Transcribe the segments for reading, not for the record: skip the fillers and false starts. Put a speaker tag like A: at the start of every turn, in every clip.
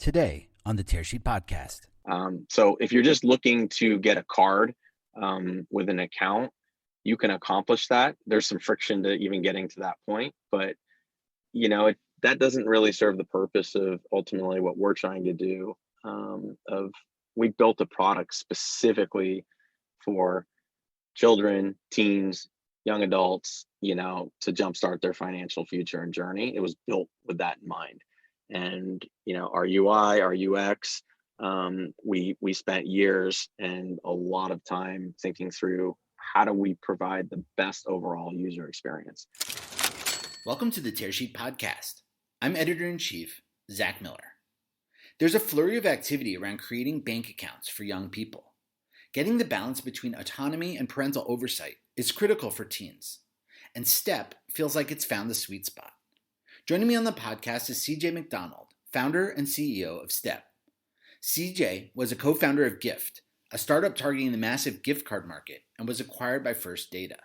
A: today on the Tearsheet Podcast.
B: So if you're just looking to get a card with an account, you can accomplish that. There's some friction to even getting to that point, but that doesn't really serve the purpose of ultimately what we're trying to do. We built a product specifically for children, teens, young adults, to jumpstart their financial future and journey. It was built with that in mind. And, our UI, our UX, we spent years and a lot of time thinking through how do we provide the best overall user experience.
A: Welcome to the Tearsheet Podcast. I'm Editor-in-Chief, Zack Miller. There's a flurry of activity around creating bank accounts for young people. Getting the balance between autonomy and parental oversight is critical for teens, and STEP feels like it's found the sweet spot. Joining me on the podcast is CJ MacDonald, founder and CEO of STEP. CJ was a co-founder of gyft, a startup targeting the massive gift card market, and was acquired by First Data.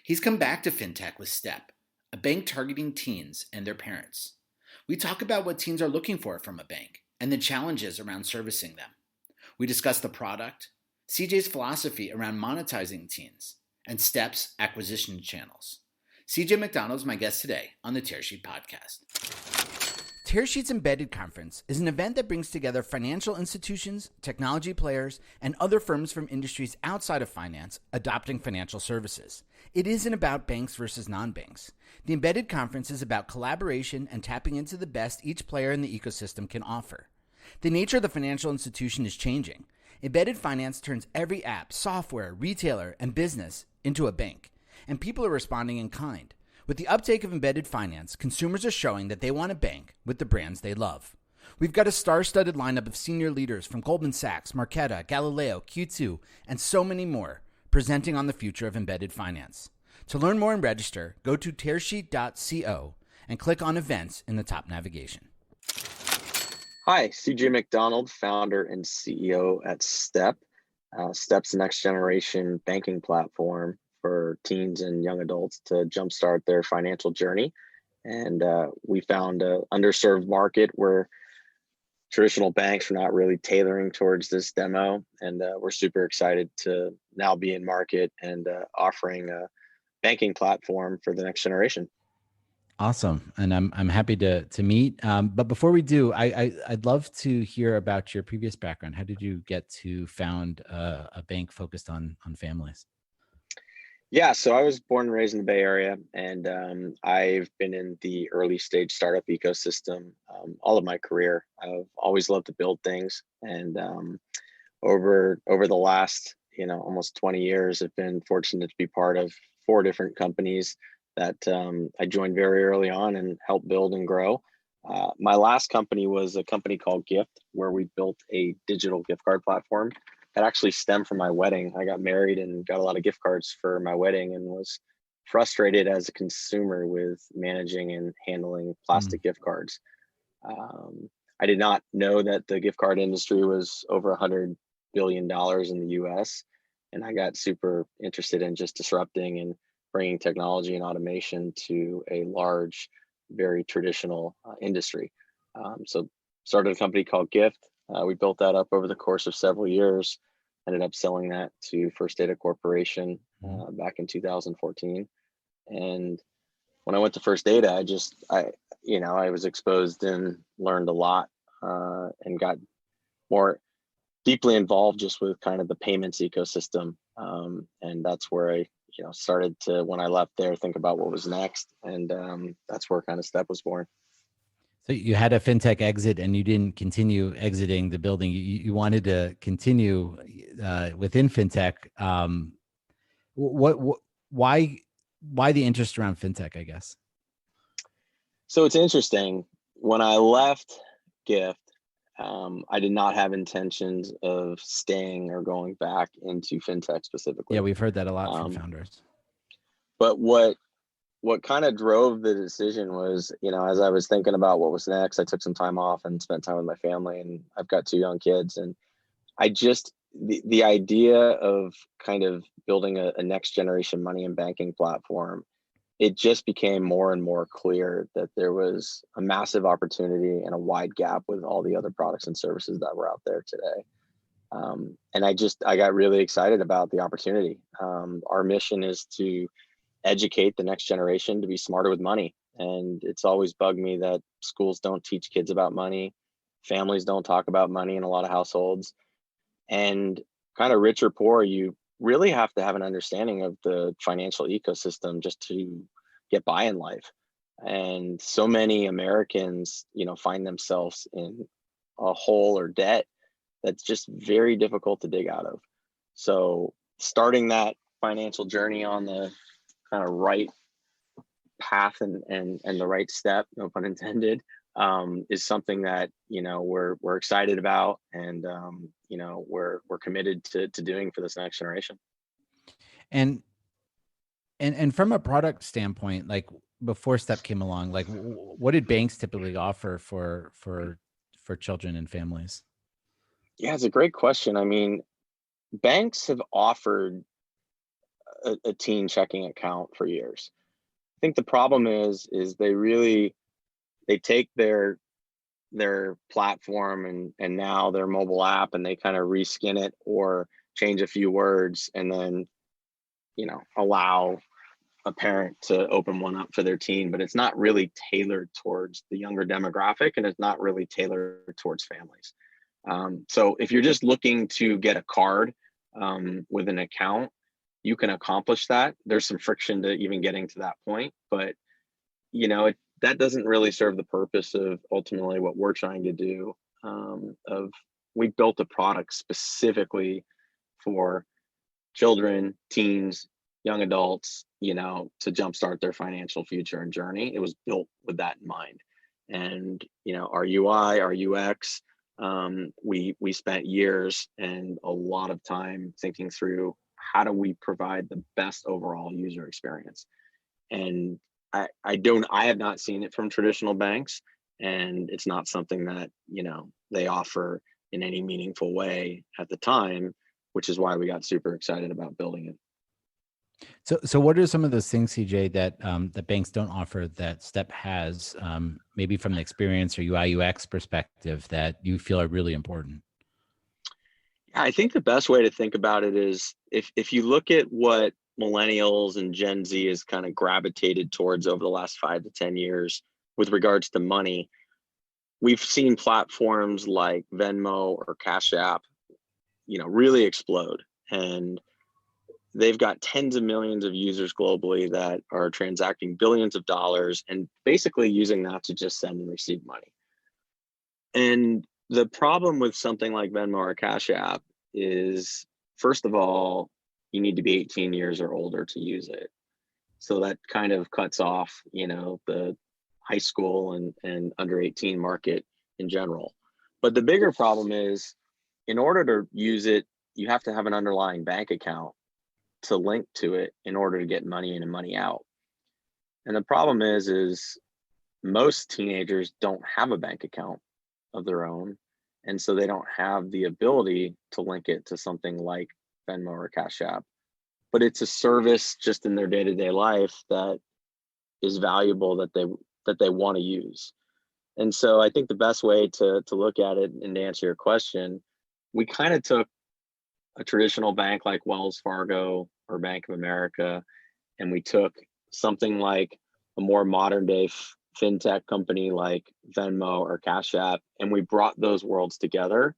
A: He's come back to fintech with STEP, a bank targeting teens and their parents. We talk about what teens are looking for from a bank and the challenges around servicing them. We discuss the product, CJ's philosophy around monetizing teens, and STEP's acquisition channels. CJ MacDonald is my guest today on the Tearsheet Podcast. Tearsheet's Embedded Conference is an event that brings together financial institutions, technology players, and other firms from industries outside of finance adopting financial services. It isn't about banks versus non-banks. The Embedded Conference is about collaboration and tapping into the best each player in the ecosystem can offer. The nature of the financial institution is changing. Embedded finance turns every app, software, retailer, and business into a bank, and people are responding in kind. With the uptake of embedded finance, consumers are showing that they want a bank with the brands they love. We've got a star-studded lineup of senior leaders from Goldman Sachs, Marqeta, Galileo, Q2, and so many more presenting on the future of embedded finance. To learn more and register, go to tearsheet.co and click on events in the top navigation.
B: Hi, CJ MacDonald, founder and CEO at STEP. STEP's the next generation banking platform for teens and young adults to jumpstart their financial journey. And we found an underserved market where traditional banks were not really tailoring towards this demo. And we're super excited to now be in market and offering a banking platform for the next generation.
A: Awesome. And I'm happy to meet. But before we do, I'd love to hear about your previous background. How did you get to found a bank focused on families?
B: Yeah, so I was born and raised in the Bay Area, and I've been in the early stage startup ecosystem all of my career. I've always loved to build things, and over the last almost 20 years, I've been fortunate to be part of 4 different companies that I joined very early on and helped build and grow. My last company was a company called gyft, where we built a digital gift card platform. That actually stemmed from my wedding. I got married and got a lot of gift cards for my wedding and was frustrated as a consumer with managing and handling plastic gift cards. I did not know that the gift card industry was over $100 billion in the US. And I got super interested in just disrupting and bringing technology and automation to a large, very traditional industry. So started a company called gyft. We built that up over the course of several years, ended up selling that to First Data Corporation back in 2014. And when I went to First Data, I was exposed and learned a lot and got more deeply involved just with kind of the payments ecosystem. And that's where I started to, when I left there, think about what was next. And that's where kind of STEP was born.
A: So you had a fintech exit and you didn't continue exiting the building. You wanted to continue within fintech. Why the interest around fintech, I guess?
B: So it's interesting. When I left gyft, I did not have intentions of staying or going back into fintech specifically.
A: Yeah, we've heard that a lot from founders.
B: But what kind of drove the decision was, as I was thinking about what was next, I took some time off and spent time with my family, and I've got 2 young kids. And I just, the idea of kind of building a next generation money and banking platform it just became more and more clear that there was a massive opportunity and a wide gap with all the other products and services that were out there today. And I got really excited about the opportunity. Our mission is to educate the next generation to be smarter with money. And it's always bugged me that schools don't teach kids about money. Families don't talk about money in a lot of households. And kind of rich or poor, you really have to have an understanding of the financial ecosystem just to get by in life. And so many Americans, find themselves in a hole or debt that's just very difficult to dig out of. So starting that financial journey on the kind of right path and the right step, no pun intended, is something that we're excited about, and we're committed to doing for this next generation.
C: And from a product standpoint, like before Step came along, like what did banks typically offer for children and families?
B: Yeah, it's a great question. I mean, banks have offered a teen checking account for years. I think the problem is they take their platform and now their mobile app, and they kind of reskin it or change a few words, and then allow a parent to open one up for their teen, but it's not really tailored towards the younger demographic, and it's not really tailored towards families. So if you're just looking to get a card with an account, you can accomplish that. There's some friction to even getting to that point, but that doesn't really serve the purpose of ultimately what we're trying to do. We built a product specifically for children, teens, young adults, to jumpstart their financial future and journey. It was built with that in mind. And our UI, our UX, we spent years and a lot of time thinking through how do we provide the best overall user experience. And I have not seen it from traditional banks, and it's not something that they offer in any meaningful way at the time, which is why we got super excited about building it.
C: So what are some of those things, CJ, that that banks don't offer that Step has, maybe from the experience or UI UX perspective, that you feel are really important?
B: Yeah, I think the best way to think about it is if you look at what millennials and Gen Z has kind of gravitated towards over the last 5 to 10 years with regards to money, we've seen platforms like Venmo or Cash App, really explode. And they've got tens of millions of users globally that are transacting billions of dollars and basically using that to just send and receive money. And the problem with something like Venmo or Cash App is, first of all, you need to be 18 years or older to use it. So that kind of cuts off, the high school and under 18 market in general. But the bigger problem is, in order to use it, you have to have an underlying bank account to link to it in order to get money in and money out. And the problem is most teenagers don't have a bank account of their own. And so they don't have the ability to link it to something like Venmo or Cash App. But it's a service just in their day-to-day life that is valuable, that they want to use. And so I think the best way to look at it and to answer your question, we kind of took a traditional bank like Wells Fargo or Bank of America, and we took something like a more modern day fintech company like Venmo or Cash App, and we brought those worlds together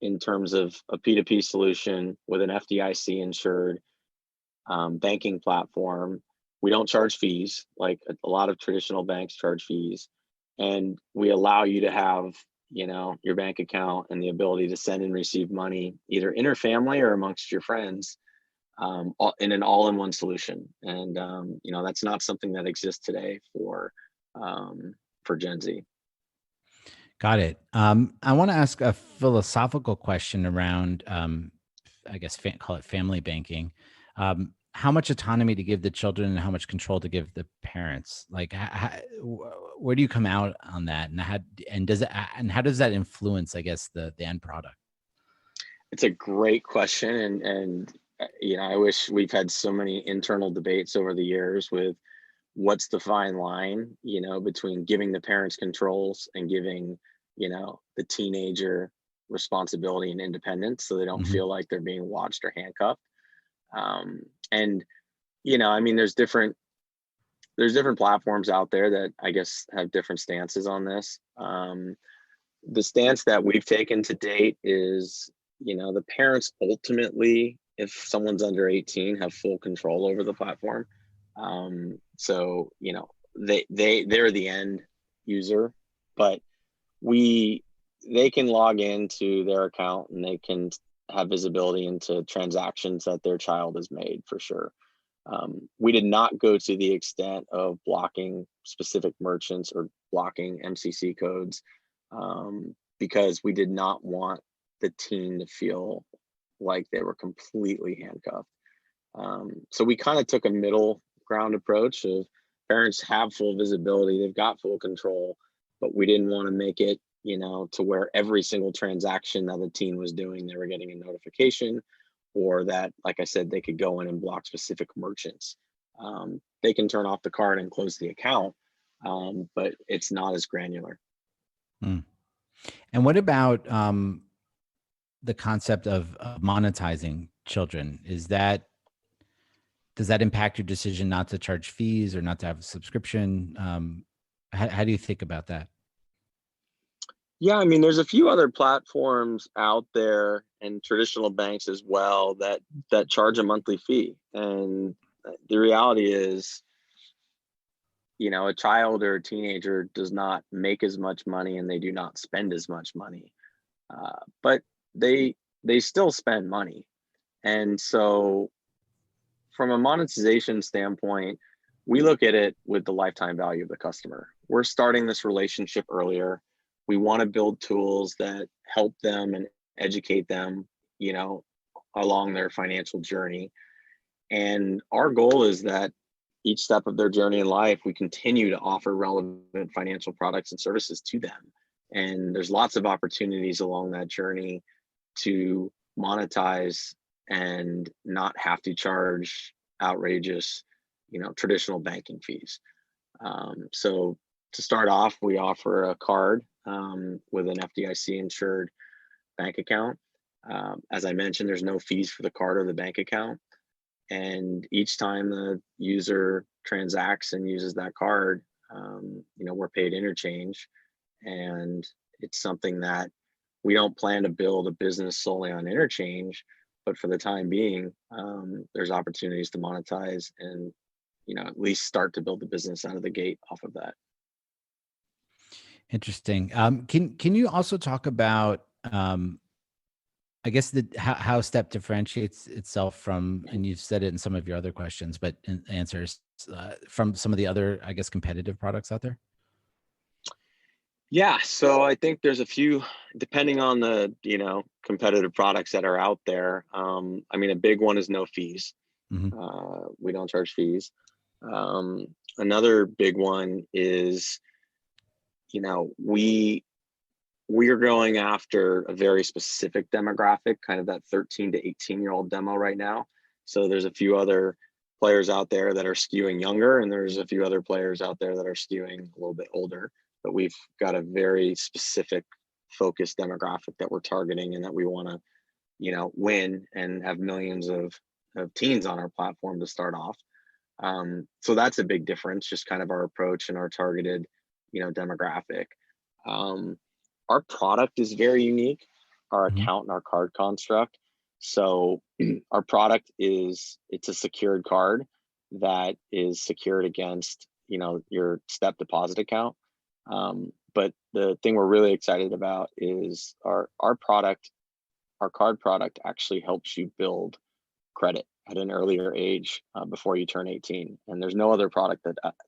B: in terms of a P2P solution with an FDIC insured banking platform. We don't charge fees like a lot of traditional banks charge fees, and we allow you to have your bank account and the ability to send and receive money either inter-family or amongst your friends in an all-in-one solution. And that's not something that exists today for Gen Z.
C: Got it. I want to ask a philosophical question around, I guess, call it family banking. How much autonomy to give the children and how much control to give the parents? Like, where do you come out on that? And how does that influence, I guess, the end product?
B: It's a great question. And I wish we've had so many internal debates over the years with what's the fine line, between giving the parents controls and giving, the teenager responsibility and independence, so they don't
C: Mhm.
B: feel like they're being watched or handcuffed. And I mean, there's different platforms out there that I guess have different stances on this. The stance that we've taken to date is, the parents ultimately, if someone's under 18, have full control over the platform. So, they're the end user, but we they can log into their account and they can have visibility into transactions that their child has made for sure. We did not go to the extent of blocking specific merchants or blocking MCC codes, because we did not want the teen to feel like they were completely handcuffed. So we kind of took a middle ground approach of parents have full visibility, they've got full control, but we didn't want to make it, to where every single transaction that the teen was doing, they were getting a notification, or that, like I said, they could go in and block specific merchants. They can turn off the card and close the account, but it's not as granular.
C: Mm. And what about the concept of monetizing children? Does that impact your decision not to charge fees or not to have a subscription? How do you think about that?
B: Yeah, I mean, there's a few other platforms out there and traditional banks as well that charge a monthly fee. And the reality is, a child or a teenager does not make as much money and they do not spend as much money. But they still spend money. And so from a monetization standpoint, we look at it with the lifetime value of the customer. We're starting this relationship earlier. We want to build tools that help them and educate them, along their financial journey. And our goal is that each step of their journey in life, we continue to offer relevant financial products and services to them. And there's lots of opportunities along that journey to monetize and not have to charge outrageous, traditional banking fees. So to start off, we offer a card, with an FDIC insured bank account. As I mentioned, there's no fees for the card or the bank account. And each time the user transacts and uses that card, we're paid interchange. And it's something that we don't plan to build a business solely on interchange, but for the time being, there's opportunities to monetize and, at least start to build the business out of the gate off of that.
C: Interesting. Can you also talk about I guess how Step differentiates itself from, and you've said it in some of your other questions, but in answers, from some of the other, I guess, competitive products out there?
B: Yeah, so I think there's a few, depending on the, competitive products that are out there. I mean, a big one is no fees.
C: Hmm.
B: We don't charge fees. Another big one is, we are going after a very specific demographic, kind of that 13 to 18-year-old demo right now. So there's a few other players out there that are skewing younger, and there's a few other players out there that are skewing a little bit older. But we've got a very specific focused demographic that we're targeting and that we want to, win and have millions of teens on our platform to start off. So that's a big difference, just kind of our approach and our targeted, demographic. Our product is very unique, our
C: Hmm.
B: account and our card construct. So our product it's a secured card that is secured against, your step deposit account. But the thing we're really excited about is our product, our card product actually helps you build credit at an earlier age, before you turn 18. And there's no other product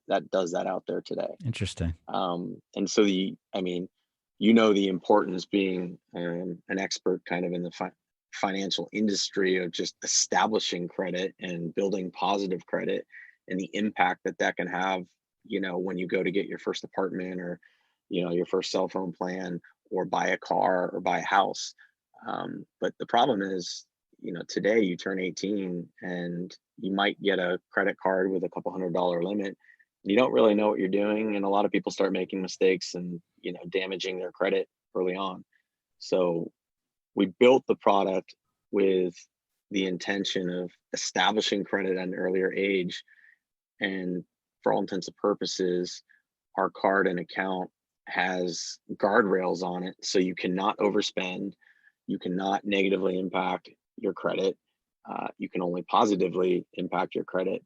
B: that does that out there today.
C: Interesting.
B: And so the importance, being an expert kind of in the financial industry, of just establishing credit and building positive credit, and the impact that can have, when you go to get your first apartment, or, your first cell phone plan, or buy a car or buy a house. But the problem is, today you turn 18 and you might get a credit card with a couple $100 limit, you don't really know what you're doing, and a lot of people start making mistakes and damaging their credit early on. So we built the product with the intention of establishing credit at an earlier age, and for all intents and purposes, our card and account has guardrails on it, so you cannot overspend, you cannot negatively impact your credit, you can only positively impact your credit.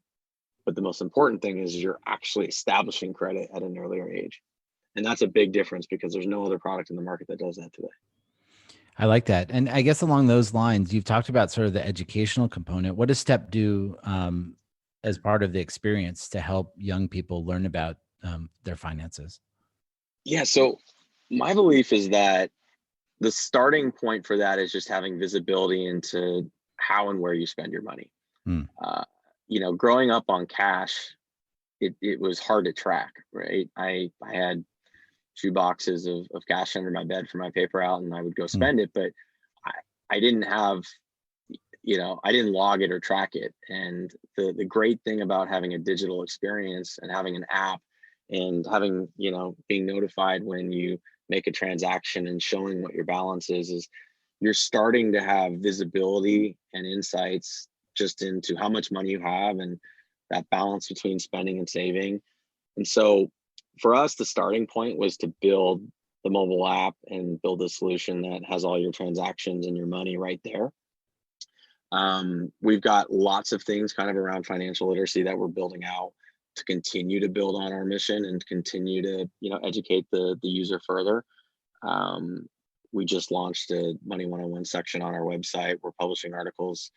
B: But the most important thing is you're actually establishing credit at an earlier age. And that's a big difference because there's no other product in the market that does that today.
C: I like that. And I guess along those lines, you've talked about sort of the educational component. What does STEP do as part of the experience to help young people learn about their finances?
B: Yeah, so my belief is that the starting point for that is just having visibility into how and where you spend your money.
C: Hmm.
B: Growing up on cash, it was hard to track, right? I had shoe boxes of cash under my bed for my paper out, and I would go spend it, but I didn't have, I didn't log it or track it. And the great thing about having a digital experience and having an app and having, being notified when you make a transaction and showing what your balance is you're starting to have visibility and insights just into how much money you have and that balance between spending and saving. And so for us, the starting point was to build the mobile app and build a solution that has all your transactions and your money right there. We've got lots of things kind of around financial literacy that we're building out to continue to build on our mission and continue to, educate the user further. We just launched a Money 101 section on our website. We're publishing articles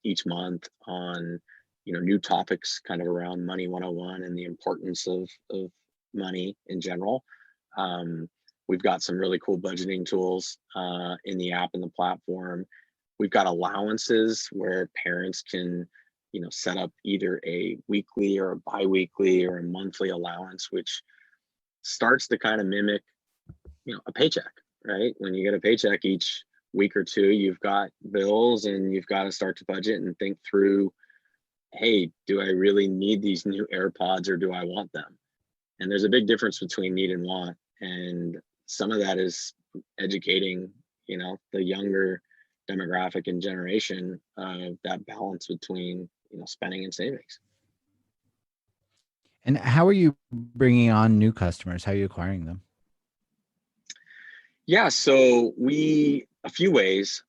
B: each month on new topics kind of around Money 101 and the importance of money in general. We've got some really cool budgeting tools in the app and the platform. We've got allowances where parents can set up either a weekly or a bi-weekly or a monthly allowance, which starts to kind of mimic a paycheck, right? When you get a paycheck each week or two, you've got bills and you've got to start to budget and think through, hey, do I really need these new AirPods or do I want them? And there's a big difference between need and want. And some of that is educating, the younger demographic and generation of that balance between, spending and savings.
C: And how are you bringing on new customers? How are you acquiring them?
B: Yeah, so a few ways.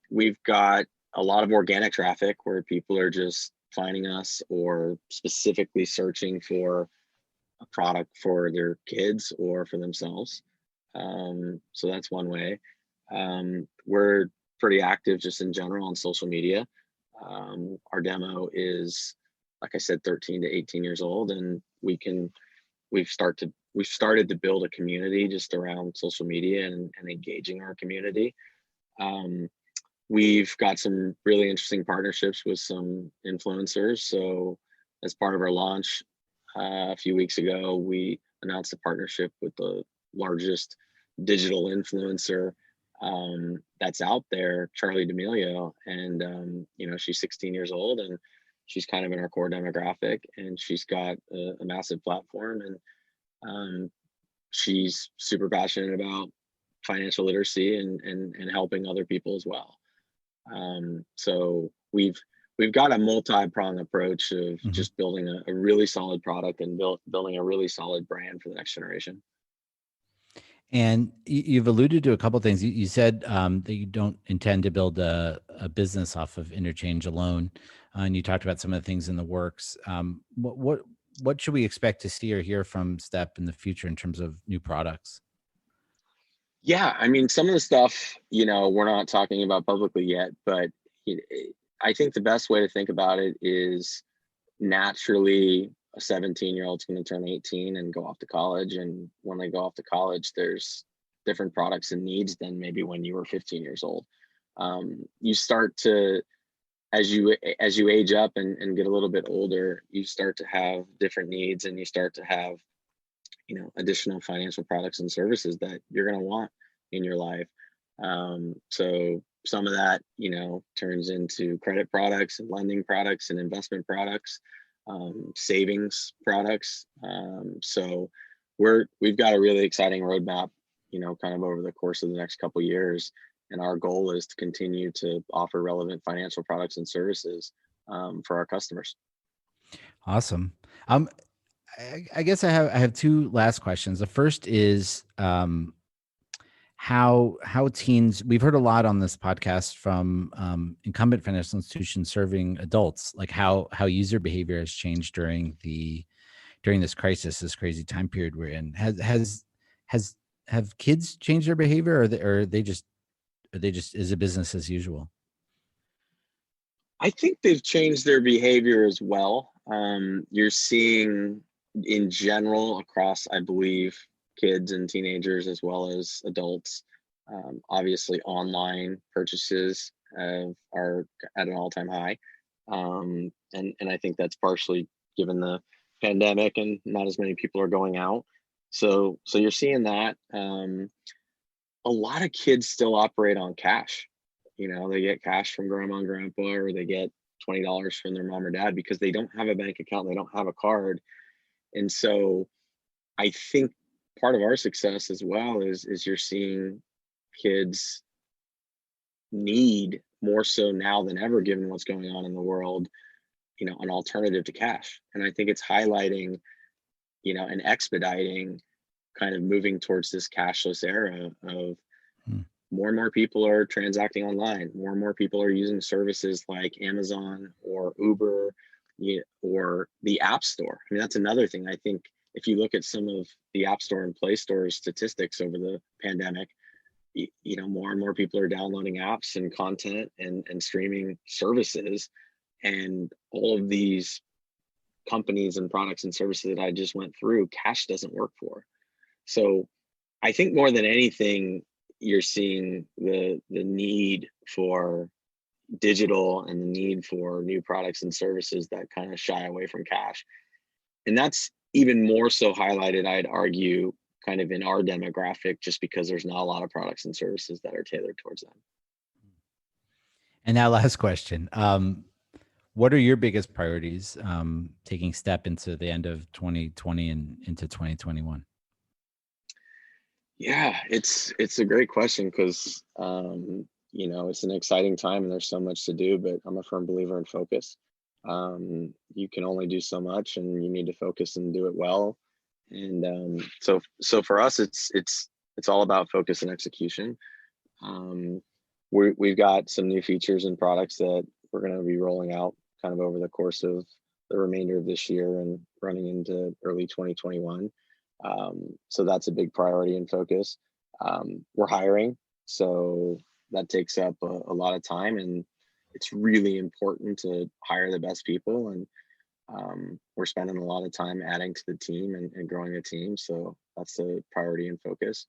B: We've got a lot of organic traffic where people are just finding us or specifically searching for a product for their kids or for themselves. So that's one way. We're pretty active just in general on social media. Our demo is, like I said, 13 to 18 years old, and we've started to build a community just around social media and engaging our community. We've got some really interesting partnerships with some influencers. So as part of our launch a few weeks ago, we announced a partnership with the largest digital influencer that's out there, Charlie D'Amelio. And, she's 16 years old and she's kind of in our core demographic, and she's got a massive platform, and she's super passionate about financial literacy and helping other people as well. So we've got a multi-pronged approach of just building a really solid product and building a really solid brand for the next generation.
C: And you've alluded to a couple of things. You said that you don't intend to build a business off of interchange alone, and you talked about some of the things in the works. What should we expect to see or hear from STEP in the future in terms of new products?
B: Yeah, I mean, some of the stuff, we're not talking about publicly yet, but I think the best way to think about it is naturally a 17-year-old's going to turn 18 and go off to college. And when they go off to college, there's different products and needs than maybe when you were 15 years old. You start to, as you age up and get a little bit older, you start to have different needs, and you start to have additional financial products and services that you're going to want in your life. So some of that, turns into credit products and lending products and investment products. savings products. So we've got a really exciting roadmap, kind of over the course of the next couple of years. And our goal is to continue to offer relevant financial products and services for our customers.
C: Awesome. I guess I have two last questions. The first is how teens. We've heard a lot on this podcast from incumbent financial institutions serving adults, like how user behavior has changed during this crisis, this crazy time period we're in. Have kids changed their behavior, or are they just is it business as usual?
B: I think they've changed their behavior as well. You're seeing in general across, I believe, kids and teenagers as well as adults. Obviously, online purchases are at an all-time high. And I think that's partially given the pandemic and not as many people are going out. So you're seeing that. A lot of kids still operate on cash. They get cash from grandma and grandpa, or they get $20 from their mom or dad because they don't have a bank account, they don't have a card. And so I think part of our success as well is you're seeing kids need, more so now than ever, given what's going on in the world, an alternative to cash. And I think it's highlighting, and expediting kind of moving towards this cashless era of more and more people are transacting online. More and more people are using services like Amazon or Uber or the App Store. I mean, that's another thing. I think if you look at some of the App Store and Play Store statistics over the pandemic, more and more people are downloading apps and content and streaming services. And all of these companies and products and services that I just went through, cash doesn't work for. So I think more than anything, you're seeing the need for digital and the need for new products and services that kind of shy away from cash. And that's even more so highlighted, I'd argue, kind of in our demographic, just because there's not a lot of products and services that are tailored towards them.
C: And now last question. What are your biggest priorities taking step into the end of 2020 and into 2021?
B: Yeah, it's a great question because, it's an exciting time and there's so much to do, but I'm a firm believer in focus. You can only do so much and you need to focus and do it well. And so for us, it's all about focus and execution. We've got some new features and products that we're going to be rolling out kind of over the course of the remainder of this year and running into early 2021. So that's a big priority and focus. We're hiring, so that takes up a lot of time, and it's really important to hire the best people. And we're spending a lot of time adding to the team and growing a team. So that's a priority and focus.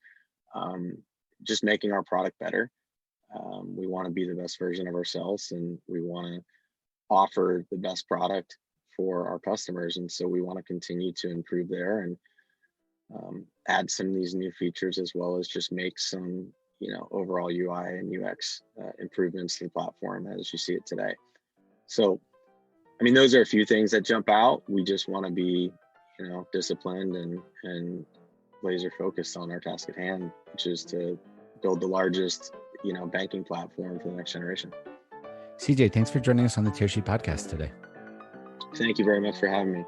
B: Just making our product better. We want to be the best version of ourselves, and we want to offer the best product for our customers. And so we want to continue to improve there and add some of these new features, as well as just make some, overall UI and UX improvements to the platform as you see it today. So, I mean, those are a few things that jump out. We just want to be, disciplined and laser focused on our task at hand, which is to build the largest, banking platform for the next generation.
C: CJ, thanks for joining us on the Tearsheet Podcast today.
B: Thank you very much for having me.